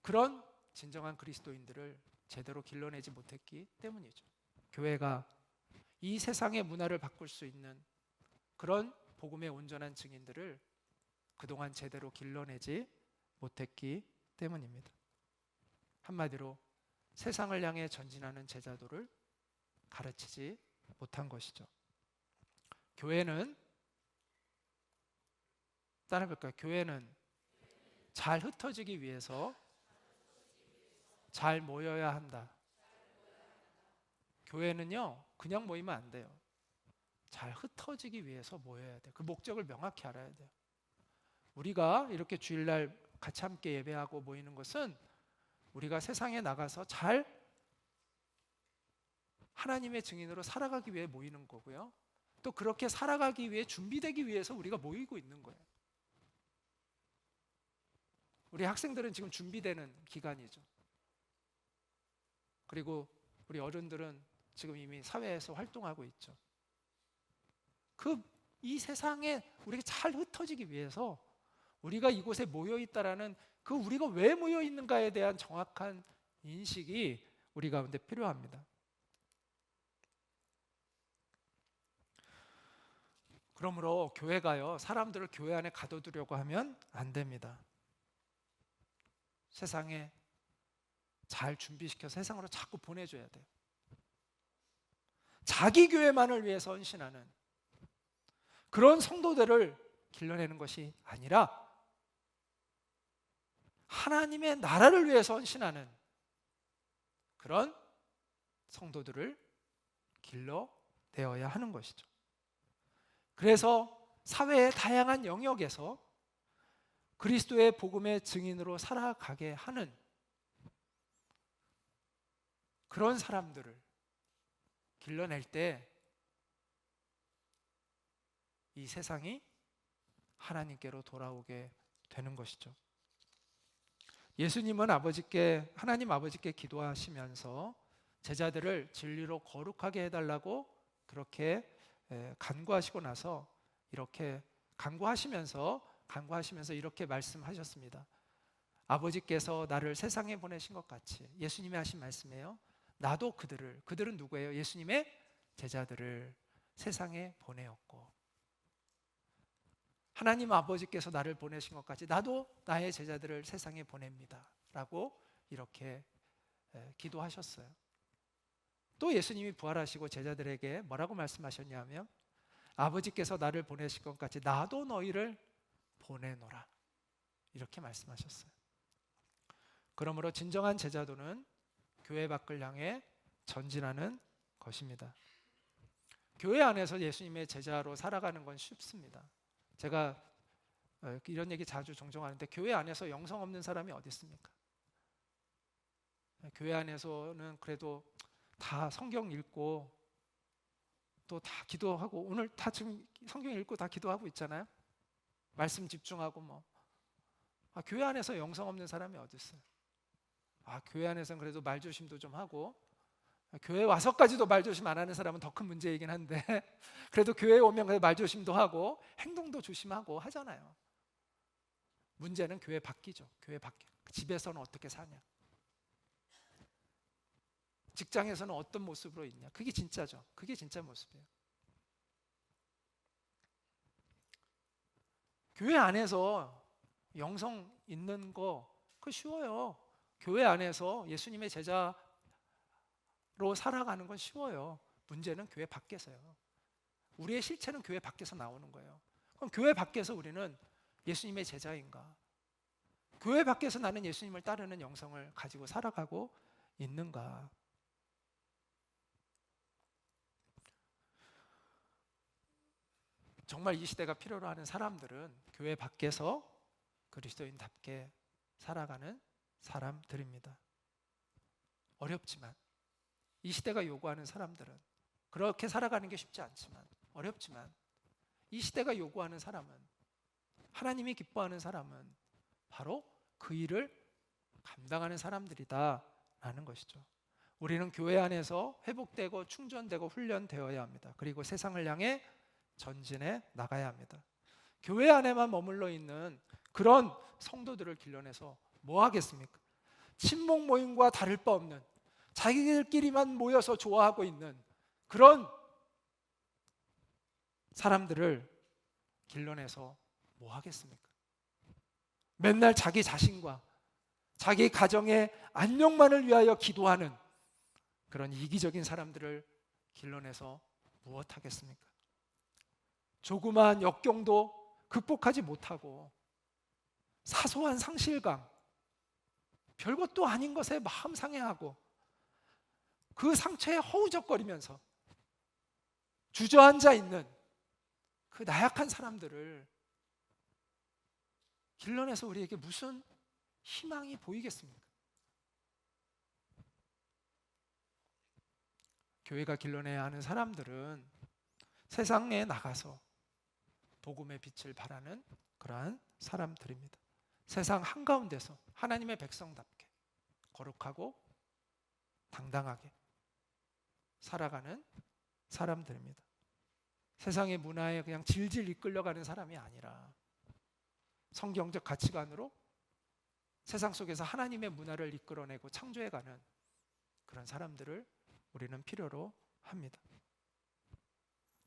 [SPEAKER 1] 그런 진정한 그리스도인들을 제대로 길러내지 못했기 때문이죠. 교회가 이 세상의 문화를 바꿀 수 있는 그런 복음의 온전한 증인들을 그동안 제대로 길러내지 못했기 때문입니다. 한마디로 세상을 향해 전진하는 제자도를 가르치지 못한 것이죠. 교회는 따라해볼까요? 교회는 잘 흩어지기 위해서 잘 모여야 한다. 교회는요 그냥 모이면 안 돼요. 잘 흩어지기 위해서 모여야 돼요. 그 목적을 명확히 알아야 돼요. 우리가 이렇게 주일날 같이 함께 예배하고 모이는 것은 우리가 세상에 나가서 잘 하나님의 증인으로 살아가기 위해 모이는 거고요. 또 그렇게 살아가기 위해 준비되기 위해서 우리가 모이고 있는 거예요. 우리 학생들은 지금 준비되는 기간이죠. 그리고 우리 어른들은 지금 이미 사회에서 활동하고 있죠. 이 세상에 우리가 잘 흩어지기 위해서 우리가 이곳에 모여 있다라는 우리가 왜 모여 있는가에 대한 정확한 인식이 우리 가운데 필요합니다. 그러므로 교회가요, 사람들을 교회 안에 가둬두려고 하면 안 됩니다. 세상에 잘 준비시켜서 세상으로 자꾸 보내줘야 돼요. 자기 교회만을 위해서 헌신하는 그런 성도들을 길러내는 것이 아니라 하나님의 나라를 위해서 헌신하는 그런 성도들을 길러내어야 하는 것이죠. 그래서 사회의 다양한 영역에서 그리스도의 복음의 증인으로 살아가게 하는 그런 사람들을 길러낼 때 이 세상이 하나님께로 돌아오게 되는 것이죠. 예수님은 하나님 아버지께 기도하시면서 제자들을 진리로 거룩하게 해달라고 그렇게 간구하시고 나서 이렇게 간구하시면서 이렇게 말씀하셨습니다. 아버지께서 나를 세상에 보내신 것 같이, 예수님이 하신 말씀이에요. 나도 그들은 누구예요? 예수님의 제자들을 세상에 보내었고, 하나님 아버지께서 나를 보내신 것 같이 나도 나의 제자들을 세상에 보냅니다 라고 이렇게 기도하셨어요. 또 예수님이 부활하시고 제자들에게 뭐라고 말씀하셨냐면, 아버지께서 나를 보내신 것 같이 나도 너희를 보내노라, 이렇게 말씀하셨어요. 그러므로 진정한 제자도는 교회 밖을 향해 전진하는 것입니다. 교회 안에서 예수님의 제자로 살아가는 건 쉽습니다. 제가 이런 얘기 자주 종종 하는데, 교회 안에서 영성 없는 사람이 어디 있습니까? 교회 안에서는 그래도 다 성경 읽고 또 다 기도하고, 오늘 다 지금 성경 읽고 다 기도하고 있잖아요. 말씀 집중하고 교회 안에서 영성 없는 사람이 어디 있어요? 교회 안에서는 그래도 말조심도 좀 하고, 교회 와서까지도 말조심 안 하는 사람은 더 큰 문제이긴 한데 그래도 교회에 오면 말조심도 하고 행동도 조심하고 하잖아요. 문제는 교회 밖이죠. 교회 밖에. 집에서는 어떻게 사냐, 직장에서는 어떤 모습으로 있냐, 그게 진짜죠. 그게 진짜 모습이에요. 교회 안에서 영성 있는 거 그거 쉬워요. 교회 안에서 예수님의 제자로 살아가는 건 쉬워요. 문제는 교회 밖에서요. 우리의 실체는 교회 밖에서 나오는 거예요. 그럼 교회 밖에서 우리는 예수님의 제자인가? 교회 밖에서 나는 예수님을 따르는 영성을 가지고 살아가고 있는가? 정말 이 시대가 필요로 하는 사람들은 교회 밖에서 그리스도인답게 살아가는 사람들입니다. 어렵지만, 이 시대가 요구하는 사람들은, 그렇게 살아가는 게 쉽지 않지만, 어렵지만, 이 시대가 요구하는 사람은, 하나님이 기뻐하는 사람은 바로 그 일을 감당하는 사람들이다라는 것이죠. 우리는 교회 안에서 회복되고 충전되고 훈련되어야 합니다. 그리고 세상을 향해 전진해 나가야 합니다. 교회 안에만 머물러 있는 그런 성도들을 길러내서 뭐 하겠습니까? 친목 모임과 다를 바 없는, 자기들끼리만 모여서 좋아하고 있는 그런 사람들을 길러내서 뭐 하겠습니까? 맨날 자기 자신과 자기 가정의 안녕만을 위하여 기도하는 그런 이기적인 사람들을 길러내서 무엇하겠습니까? 조그마한 역경도 극복하지 못하고 사소한 상실감, 별것도 아닌 것에 마음 상해하고 그 상처에 허우적거리면서 주저앉아 있는 그 나약한 사람들을 길러내서 우리에게 무슨 희망이 보이겠습니까? 교회가 길러내야 하는 사람들은 세상에 나가서 복음의 빛을 발하는 그러한 사람들입니다. 세상 한가운데서 하나님의 백성답게 거룩하고 당당하게 살아가는 사람들입니다. 세상의 문화에 그냥 질질 이끌려가는 사람이 아니라 성경적 가치관으로 세상 속에서 하나님의 문화를 이끌어내고 창조해가는 그런 사람들을 우리는 필요로 합니다.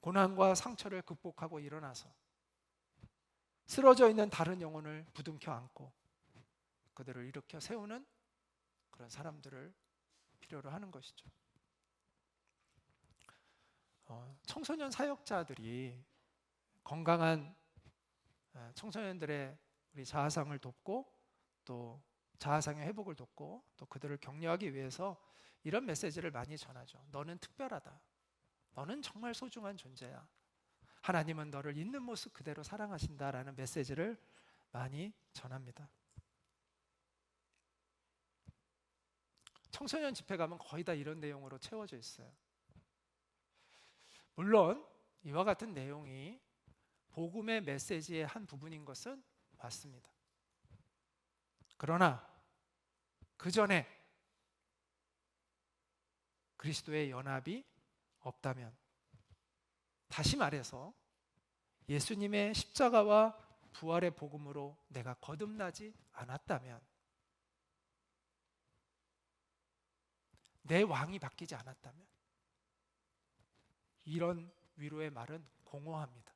[SPEAKER 1] 고난과 상처를 극복하고 일어나서 쓰러져 있는 다른 영혼을 부둥켜 안고 그들을 일으켜 세우는 그런 사람들을 필요로 하는 것이죠. 청소년 사역자들이 건강한 청소년들의 우리 자아상을 돕고 또 자아상의 회복을 돕고 또 그들을 격려하기 위해서 이런 메시지를 많이 전하죠. 너는 특별하다. 너는 정말 소중한 존재야. 하나님은 너를 있는 모습 그대로 사랑하신다라는 메시지를 많이 전합니다. 청소년 집회 가면 거의 다 이런 내용으로 채워져 있어요. 물론 이와 같은 내용이 복음의 메시지의 한 부분인 것은 맞습니다. 그러나 그 전에 그리스도의 연합이 없다면, 다시 말해서 예수님의 십자가와 부활의 복음으로 내가 거듭나지 않았다면, 내 왕이 바뀌지 않았다면 이런 위로의 말은 공허합니다.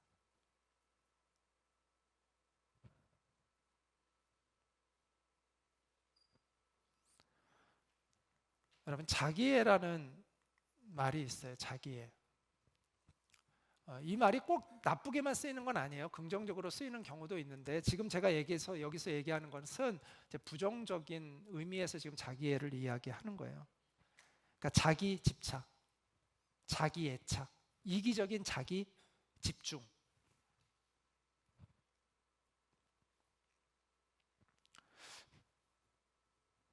[SPEAKER 1] 여러분, 자기애라는 말이 있어요. 자기애. 이 말이 꼭 나쁘게만 쓰이는 건 아니에요. 긍정적으로 쓰이는 경우도 있는데, 지금 제가 여기서 얘기하는 것은 이제 부정적인 의미에서 지금 자기애를 이야기하는 거예요. 그러니까 자기 집착, 자기 애착, 이기적인 자기 집중.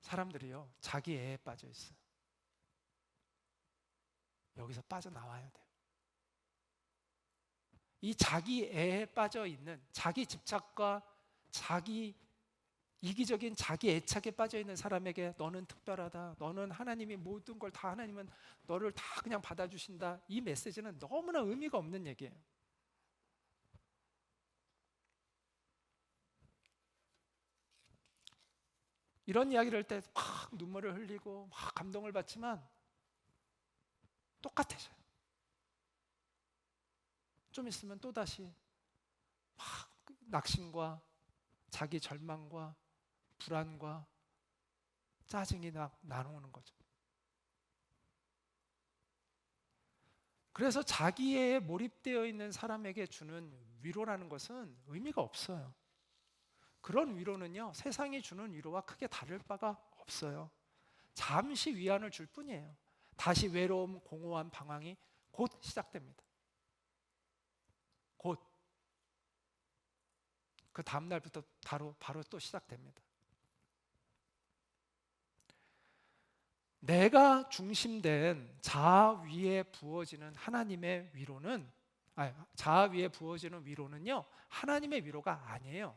[SPEAKER 1] 사람들이요, 자기 애에 빠져 있어요. 여기서 빠져나와야 돼요. 이 자기 애에 빠져 있는, 자기 집착과 자기 이기적인 자기 애착에 빠져 있는 사람에게 너는 특별하다, 너는 하나님이 모든 걸 다, 하나님은 너를 다 그냥 받아주신다, 이 메시지는 너무나 의미가 없는 얘기예요. 이런 이야기를 할 때 막 눈물을 흘리고 막 감동을 받지만 똑같아져요. 좀 있으면 또다시 막 낙심과 자기 절망과 불안과 짜증이 나누는 거죠. 그래서 자기에 몰입되어 있는 사람에게 주는 위로라는 것은 의미가 없어요. 그런 위로는요, 세상이 주는 위로와 크게 다를 바가 없어요. 잠시 위안을 줄 뿐이에요. 다시 외로움, 공허한 방황이 곧 시작됩니다. 곧. 그 다음 날부터 바로 또 시작됩니다. 내가 중심된 자아 위에 부어지는 하나님의 위로는, 자아 위에 부어지는 위로는요, 하나님의 위로가 아니에요.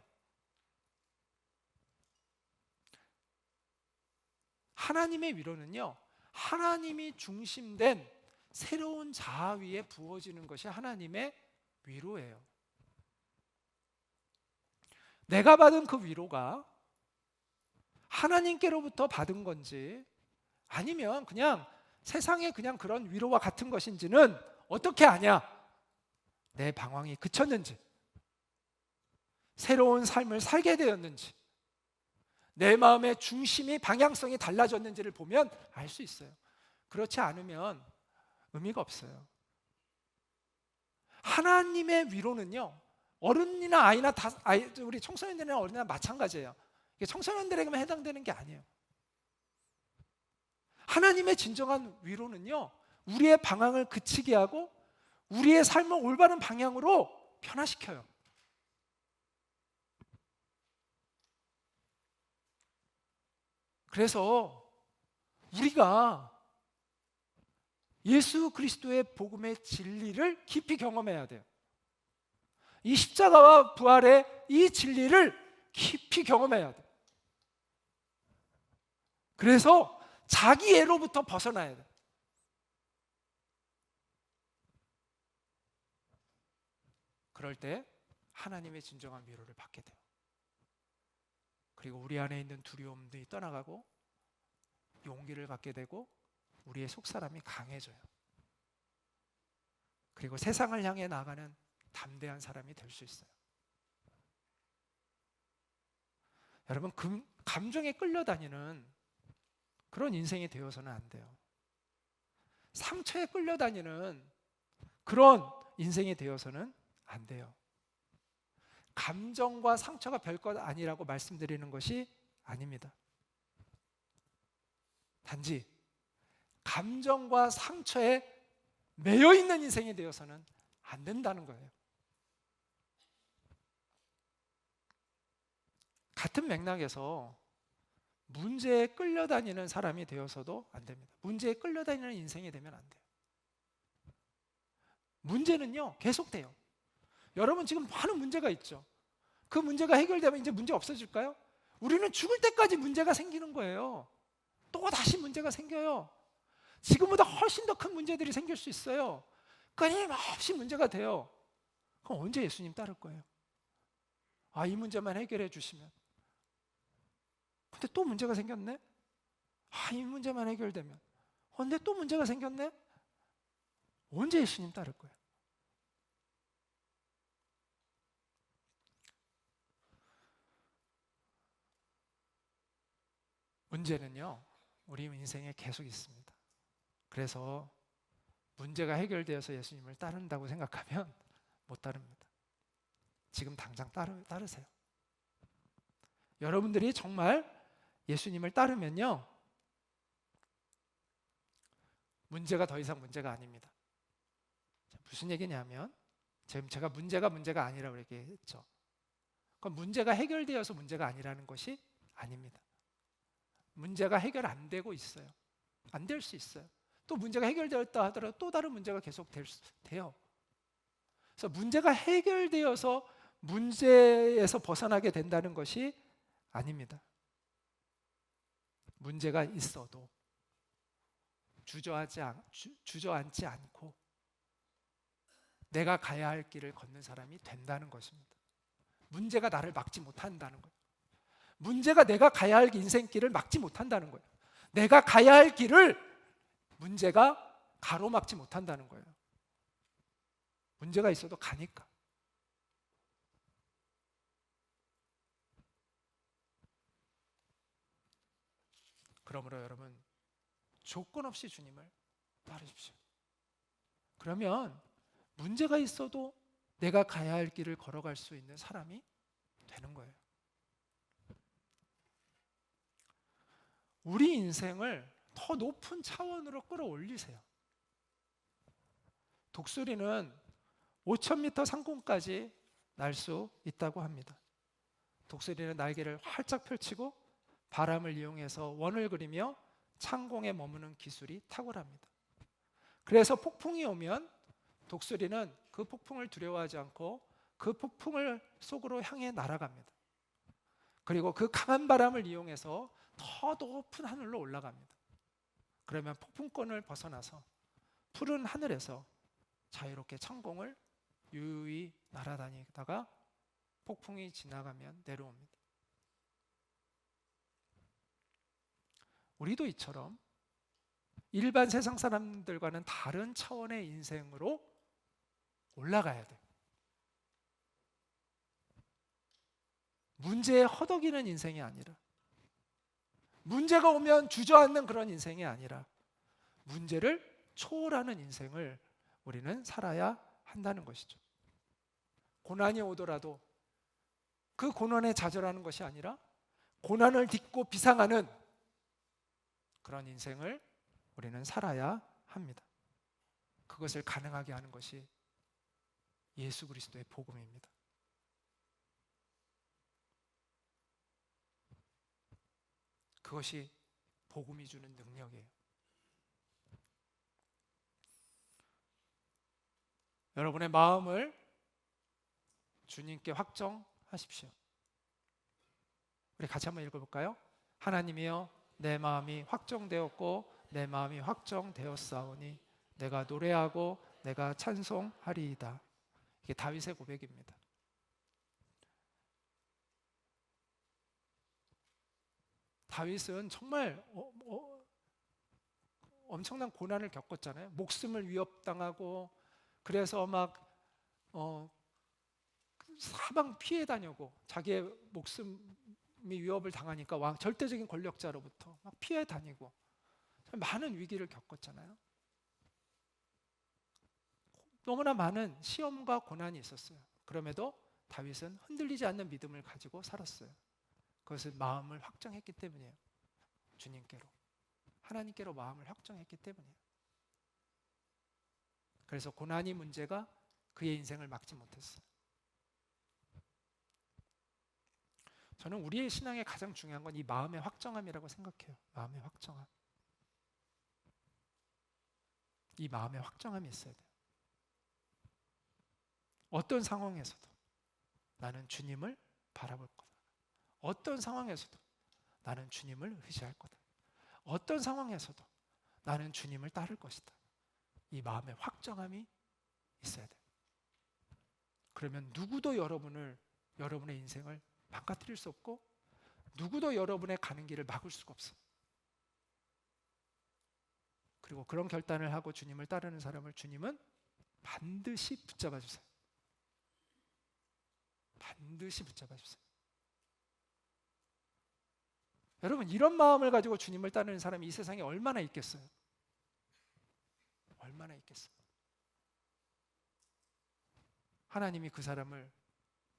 [SPEAKER 1] 하나님의 위로는요, 하나님이 중심된 새로운 자아 위에 부어지는 것이 하나님의 위로예요. 내가 받은 그 위로가 하나님께로부터 받은 건지 아니면 그냥 세상에 그냥 그런 위로와 같은 것인지는 어떻게 아냐? 내 방황이 그쳤는지, 새로운 삶을 살게 되었는지, 내 마음의 중심이, 방향성이 달라졌는지를 보면 알 수 있어요. 그렇지 않으면 의미가 없어요. 하나님의 위로는요, 어른이나 아이나 우리 청소년들이나 어린이나 마찬가지예요. 이게 청소년들에게만 해당되는 게 아니에요. 하나님의 진정한 위로는요, 우리의 방황을 그치게 하고 우리의 삶을 올바른 방향으로 변화시켜요. 그래서 우리가 예수 그리스도의 복음의 진리를 깊이 경험해야 돼요. 이 십자가와 부활의 이 진리를 깊이 경험해야 돼요. 그래서 자기애로부터 벗어나야 돼요. 그럴 때 하나님의 진정한 위로를 받게 돼요. 그리고 우리 안에 있는 두려움들이 떠나가고 용기를 갖게 되고 우리의 속사람이 강해져요. 그리고 세상을 향해 나가는 담대한 사람이 될 수 있어요. 여러분, 감정에 끌려다니는 그런 인생이 되어서는 안 돼요. 상처에 끌려다니는 그런 인생이 되어서는 안 돼요. 감정과 상처가 별것 아니라고 말씀드리는 것이 아닙니다. 단지 감정과 상처에 매여 있는 인생이 되어서는 안 된다는 거예요. 같은 맥락에서 문제에 끌려다니는 사람이 되어서도 안 됩니다. 문제에 끌려다니는 인생이 되면 안 돼요. 문제는요, 계속돼요. 여러분 지금 많은 문제가 있죠. 그 문제가 해결되면 이제 문제 없어질까요? 우리는 죽을 때까지 문제가 생기는 거예요. 또 다시 문제가 생겨요. 지금보다 훨씬 더 큰 문제들이 생길 수 있어요. 끊임없이 문제가 돼요. 그럼 언제 예수님 따를 거예요? 아, 이 문제만 해결해 주시면. 근데 또 문제가 생겼네? 아, 이 문제만 해결되면. 근데 또 문제가 생겼네? 언제 예수님 따를 거예요? 문제는요, 우리 인생에 계속 있습니다. 그래서 문제가 해결되어서 예수님을 따른다고 생각하면 못 따릅니다. 지금 당장 따르세요. 여러분들이 정말 예수님을 따르면요, 문제가 더 이상 문제가 아닙니다. 무슨 얘기냐면, 지금 제가 문제가 아니라고 얘기했죠. 그럼 문제가 해결되어서 문제가 아니라는 것이 아닙니다. 문제가 해결 안 되고 있어요. 안 될 수 있어요. 또 문제가 해결되었다 하더라도 또 다른 문제가 계속 돼요. 그래서 문제가 해결되어서 문제에서 벗어나게 된다는 것이 아닙니다. 문제가 있어도 주저앉지 않고 내가 가야 할 길을 걷는 사람이 된다는 것입니다. 문제가 나를 막지 못한다는 거예요. 문제가 내가 가야 할 인생길을 막지 못한다는 거예요. 내가 가야 할 길을 문제가 가로막지 못한다는 거예요. 문제가 있어도 가니까. 그러므로 여러분, 조건 없이 주님을 따르십시오. 그러면 문제가 있어도 내가 가야 할 길을 걸어갈 수 있는 사람이 되는 거예요. 우리 인생을 더 높은 차원으로 끌어올리세요. 독수리는 5,000m 상공까지 날 수 있다고 합니다. 독수리는 날개를 활짝 펼치고 바람을 이용해서 원을 그리며 창공에 머무는 기술이 탁월합니다. 그래서 폭풍이 오면 독수리는 그 폭풍을 두려워하지 않고 그 폭풍을 속으로 향해 날아갑니다. 그리고 그 강한 바람을 이용해서 더 높은 하늘로 올라갑니다. 그러면 폭풍권을 벗어나서 푸른 하늘에서 자유롭게 창공을 유유히 날아다니다가 폭풍이 지나가면 내려옵니다. 우리도 이처럼 일반 세상 사람들과는 다른 차원의 인생으로 올라가야 돼요. 문제에 허덕이는 인생이 아니라, 문제가 오면 주저앉는 그런 인생이 아니라 문제를 초월하는 인생을 우리는 살아야 한다는 것이죠. 고난이 오더라도 그 고난에 좌절하는 것이 아니라 고난을 딛고 비상하는 그런 인생을 우리는 살아야 합니다. 그것을 가능하게 하는 것이 예수 그리스도의 복음입니다. 그것이 복음이 주는 능력이에요. 여러분의 마음을 주님께 확정하십시오. 우리 같이 한번 읽어볼까요? 하나님이여, 내 마음이 확정되었고 내 마음이 확정되었사오니 내가 노래하고 내가 찬송하리이다. 이게 다윗의 고백입니다. 다윗은 정말 엄청난 고난을 겪었잖아요. 목숨을 위협당하고, 그래서 막 사방 피해 다니고, 자기의 목숨이 위협을 당하니까 절대적인 권력자로부터 막 피해 다니고 많은 위기를 겪었잖아요. 너무나 많은 시험과 고난이 있었어요. 그럼에도 다윗은 흔들리지 않는 믿음을 가지고 살았어요. 그것을 마음을 확정했기 때문이에요. 주님께로, 하나님께로 마음을 확정했기 때문이에요. 그래서 고난이 문제가 그의 인생을 막지 못했어요. 저는 우리의 신앙에 가장 중요한 건 이 마음의 확정함이라고 생각해요. 마음의 확정함. 이 마음의 확정함이 있어야 돼요. 어떤 상황에서도 나는 주님을 바라볼 거다. 어떤 상황에서도 나는 주님을 의지할 거다. 어떤 상황에서도 나는 주님을 따를 것이다. 이 마음의 확정함이 있어야 돼요. 그러면 누구도 여러분의 인생을 망가뜨릴 수 없고, 누구도 여러분의 가는 길을 막을 수가 없어요. 그리고 그런 결단을 하고 주님을 따르는 사람을 주님은 반드시 붙잡아 주세요. 반드시 붙잡아 주세요. 여러분, 이런 마음을 가지고 주님을 따르는 사람이 이 세상에 얼마나 있겠어요? 얼마나 있겠어요? 하나님이 그 사람을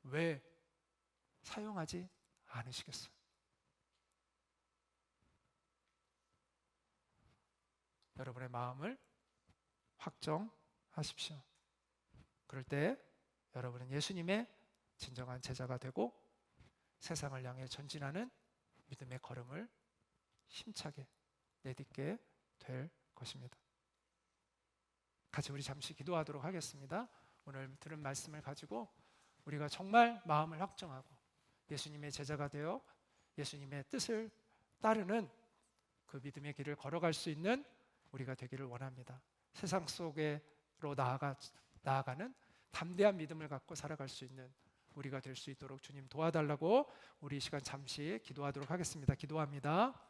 [SPEAKER 1] 왜 사용하지 않으시겠어요? 여러분의 마음을 확정하십시오. 그럴 때 여러분은 예수님의 진정한 제자가 되고 세상을 향해 전진하는 믿음의 걸음을 힘차게 내딛게 될 것입니다. 같이 우리 잠시 기도하도록 하겠습니다. 오늘 들은 말씀을 가지고 우리가 정말 마음을 확정하고 예수님의 제자가 되어 예수님의 뜻을 따르는 그 믿음의 길을 걸어갈 수 있는 우리가 되기를 원합니다. 세상 속으로 나아가는 담대한 믿음을 갖고 살아갈 수 있는 우리가 될 수 있도록 주님 도와달라고 우리 이 시간 잠시 기도하도록 하겠습니다. 기도합니다.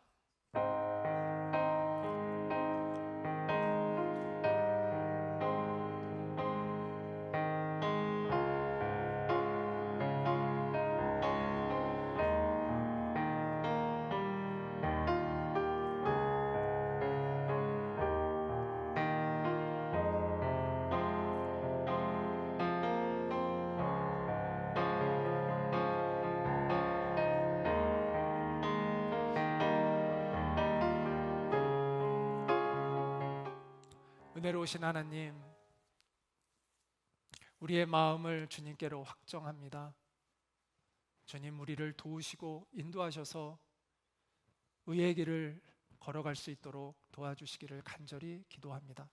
[SPEAKER 1] 은혜로우신 하나님, 우리의 마음을 주님께로 확정합니다. 주님, 우리를 도우시고 인도하셔서 의의 길을 걸어갈 수 있도록 도와주시기를 간절히 기도합니다.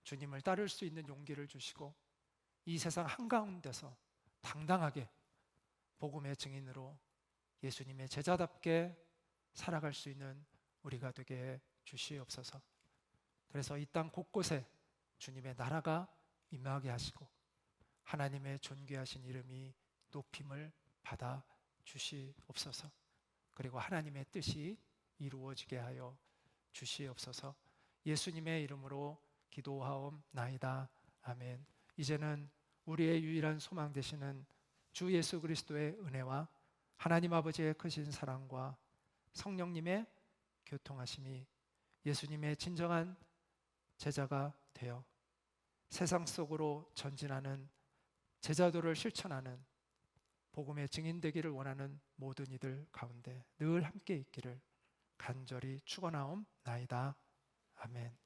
[SPEAKER 1] 주님을 따를 수 있는 용기를 주시고 이 세상 한가운데서 당당하게 복음의 증인으로 예수님의 제자답게 살아갈 수 있는 우리가 되게 주시옵소서. 그래서 이 땅 곳곳에 주님의 나라가 임하게 하시고 하나님의 존귀하신 이름이 높임을 받아 주시옵소서. 그리고 하나님의 뜻이 이루어지게 하여 주시옵소서. 예수님의 이름으로 기도하옵나이다. 아멘. 이제는 우리의 유일한 소망 되시는 주 예수 그리스도의 은혜와 하나님 아버지의 크신 사랑과 성령님의 교통하심이 예수님의 진정한 제자가 되어 세상 속으로 전진하는 제자도를 실천하는 복음의 증인 되기를 원하는 모든 이들 가운데 늘 함께 있기를 간절히 축원하옵나이다. 아멘.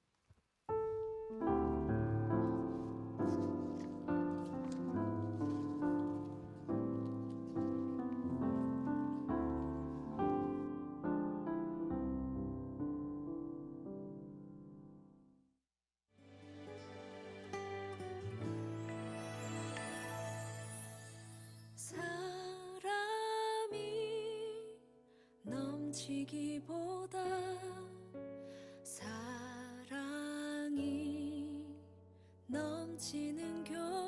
[SPEAKER 2] 넘치기보다 사랑이 넘치는 교회